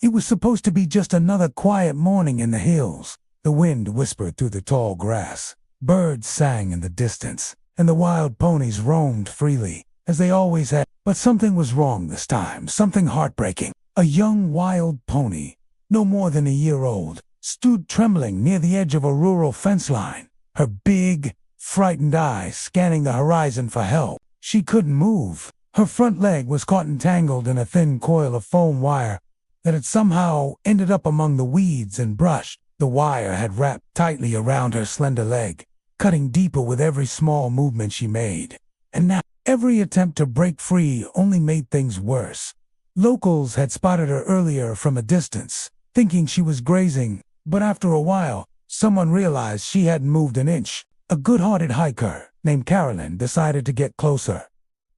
It was supposed to be just another quiet morning in the hills. The wind whispered through the tall grass. Birds sang in the distance, and the wild ponies roamed freely, as they always had. But something was wrong this time, something heartbreaking. A young wild pony, no more than a year old, stood trembling near the edge of a rural fence line, her big, frightened eyes scanning the horizon for help. She couldn't move. Her front leg was caught entangled in a thin coil of foam wire that had somehow ended up among the weeds and brush. The wire had wrapped tightly around her slender leg, cutting deeper with every small movement she made. And now, every attempt to break free only made things worse. Locals had spotted her earlier from a distance, thinking she was grazing, but after a while, someone realized she hadn't moved an inch. A good-hearted hiker named Carolyn decided to get closer,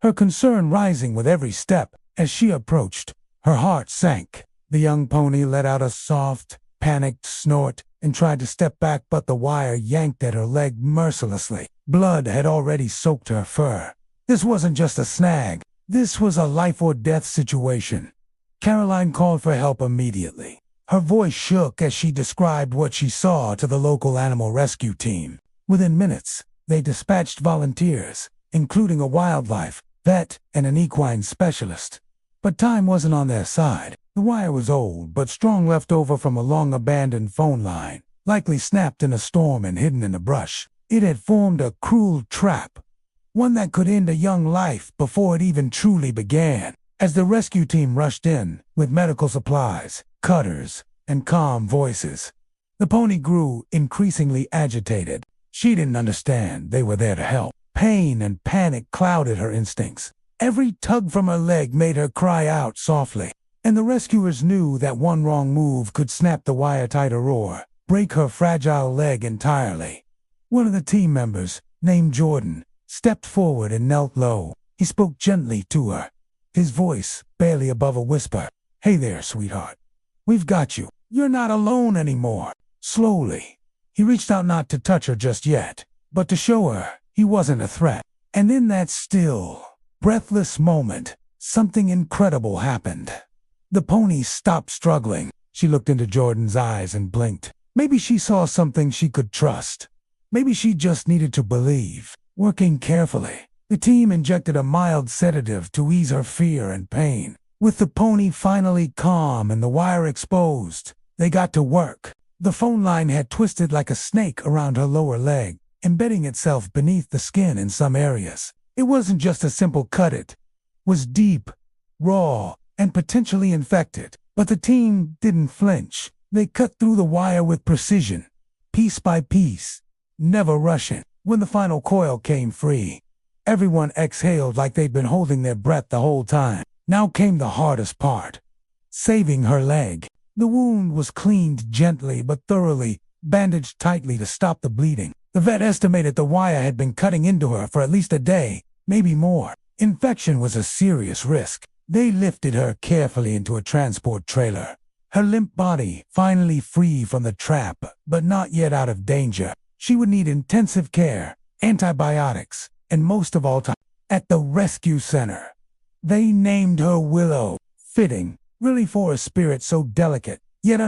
her concern rising with every step. As she approached, her heart sank. The young pony let out a soft, panicked snort and tried to step back, but the wire yanked at her leg mercilessly. Blood had already soaked her fur. This wasn't just a snag. This was a life-or-death situation. Caroline called for help immediately. Her voice shook as she described what she saw to the local animal rescue team. Within minutes, they dispatched volunteers, including a wildlife vet and an equine specialist. But time wasn't on their side. The wire was old but strong, left over from a long-abandoned phone line, likely snapped in a storm and hidden in the brush. It had formed a cruel trap, one that could end a young life before it even truly began. As the rescue team rushed in with medical supplies, cutters, and calm voices, the pony grew increasingly agitated. She didn't understand they were there to help. Pain and panic clouded her instincts. Every tug from her leg made her cry out softly, and the rescuers knew that one wrong move could snap the wire tighter or break her fragile leg entirely. One of the team members, named Jordan, stepped forward and knelt low. He spoke gently to her, his voice barely above a whisper. "Hey there, sweetheart. We've got you. You're not alone anymore." Slowly, he reached out, not to touch her just yet, but to show her he wasn't a threat. And in that still, breathless moment, something incredible happened. The pony stopped struggling. She looked into Jordan's eyes and blinked. Maybe she saw something she could trust. Maybe she just needed to believe. Working carefully, the team injected a mild sedative to ease her fear and pain. With the pony finally calm and the wire exposed, they got to work. The phone line had twisted like a snake around her lower leg, embedding itself beneath the skin in some areas. It wasn't just a simple cut, it was deep, raw, and potentially infected. But the team didn't flinch. They cut through the wire with precision, piece by piece, never rushing. When the final coil came free, everyone exhaled like they'd been holding their breath the whole time. Now came the hardest part, saving her leg. The wound was cleaned gently but thoroughly, bandaged tightly to stop the bleeding. The vet estimated the wire had been cutting into her for at least a day, maybe more. Infection was a serious risk. They lifted her carefully into a transport trailer, her limp body finally free from the trap, but not yet out of danger. She would need intensive care, antibiotics, and most of all time at the rescue center. They named her Willow. Fitting, really, for a spirit so delicate. Yet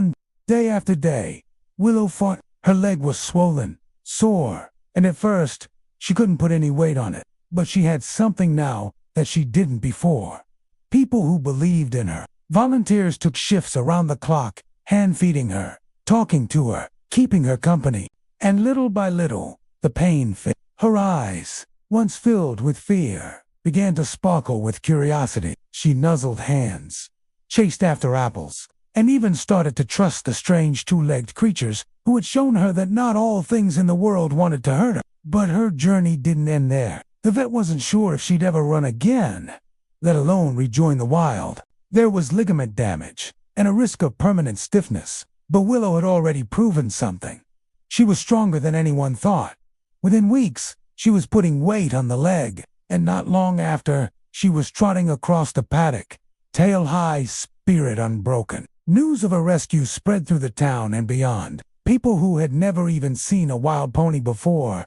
day after day, Willow fought. Her leg was swollen, sore, and at first, she couldn't put any weight on it. But she had something now that she didn't before. People who believed in her. Volunteers took shifts around the clock, hand-feeding her, talking to her, keeping her company. And little by little, the pain faded. Her eyes, once filled with fear, began to sparkle with curiosity. She nuzzled hands, chased after apples, and even started to trust the strange two-legged creatures who had shown her that not all things in the world wanted to hurt her. But her journey didn't end there. The vet wasn't sure if she'd ever run again, let alone rejoin the wild. There was ligament damage and a risk of permanent stiffness. But Willow had already proven something. She was stronger than anyone thought. Within weeks, she was putting weight on the leg, and not long after, she was trotting across the paddock, tail high, spirit unbroken. News of her rescue spread through the town and beyond. People who had never even seen a wild pony before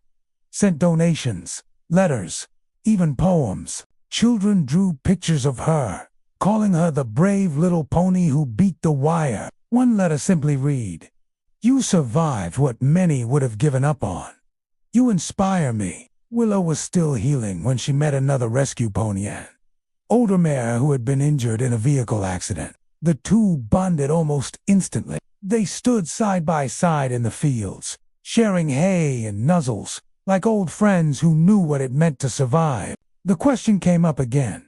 sent donations, letters, even poems. Children drew pictures of her, calling her the brave little pony who beat the wire. One letter simply read, "You survived what many would have given up on. You inspire me." Willow was still healing when she met another rescue pony, an older mare who had been injured in a vehicle accident. The two bonded almost instantly. They stood side by side in the fields, sharing hay and nuzzles, like old friends who knew what it meant to survive. The question came up again.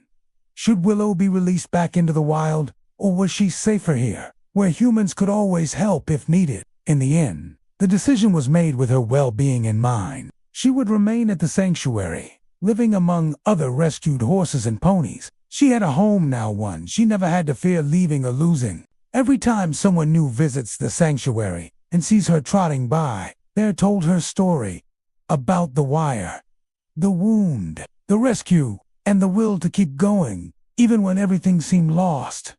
Should Willow be released back into the wild, or was she safer here, where humans could always help if needed? In the end, the decision was made with her well-being in mind. She would remain at the sanctuary, living among other rescued horses and ponies. She had a home now, one she never had to fear leaving or losing. Every time someone new visits the sanctuary and sees her trotting by, they're told her story about the wire, the wound, the rescue, and the will to keep going, even when everything seemed lost.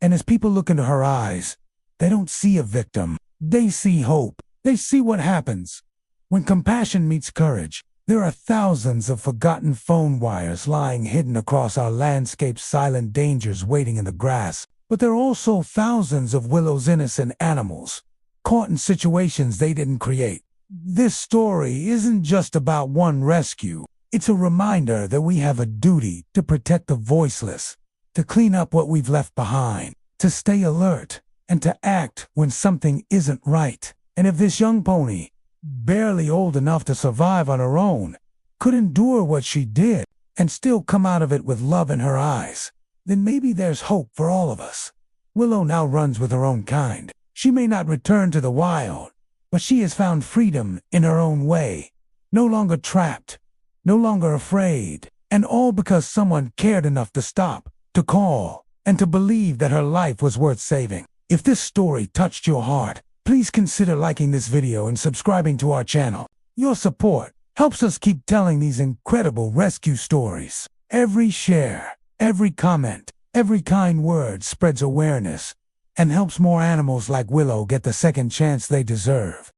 And as people look into her eyes, they don't see a victim. They see hope. They see what happens when compassion meets courage. There are thousands of forgotten phone wires lying hidden across our landscape's silent dangers waiting in the grass. But there are also thousands of Willow's innocent animals, caught in situations they didn't create. This story isn't just about one rescue. It's a reminder that we have a duty to protect the voiceless, to clean up what we've left behind, to stay alert, and to act when something isn't right. And if this young pony, barely old enough to survive on her own, could endure what she did and still come out of it with love in her eyes, then maybe there's hope for all of us. Willow now runs with her own kind. She may not return to the wild, but she has found freedom in her own way, no longer trapped, no longer afraid, and all because someone cared enough to stop, to call, and to believe that her life was worth saving. If this story touched your heart, please consider liking this video and subscribing to our channel. Your support helps us keep telling these incredible rescue stories. Every share, every comment, every kind word spreads awareness and helps more animals like Willow get the second chance they deserve.